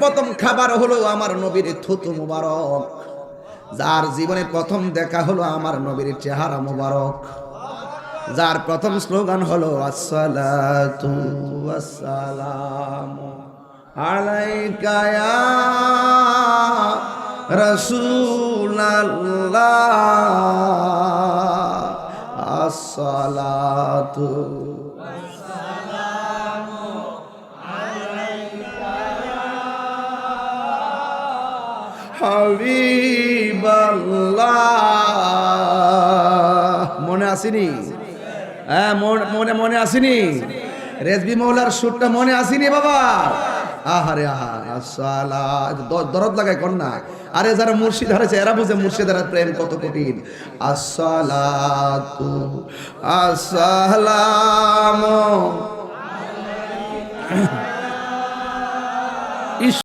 প্রথম খাবার হলো আমার নবীর থুতু মুবারক, যার জীবনে প্রথম দেখা হলো আমার নবীর চেহারা মুবারক, যার প্রথম স্লোগান হলো আসসালাতু ওয়াসসালামু আলাইকা ইয়া রাসূলাল্লাহ, আসসালাতু হাবিবাল্লাহ। মনে আসেনি? হ্যাঁ, মনে আসেনি? রেজবি মৌলার সুরটা মনে আসেনি বাবা? আহারে আহা, আসসালাত দরদ লাগায় কন্যা। আরে যারা মুর্শিদ হারাইছে এরা বুঝে মুর্শিদের প্রেম কত কঠিন। আসসালাতু আসসালামু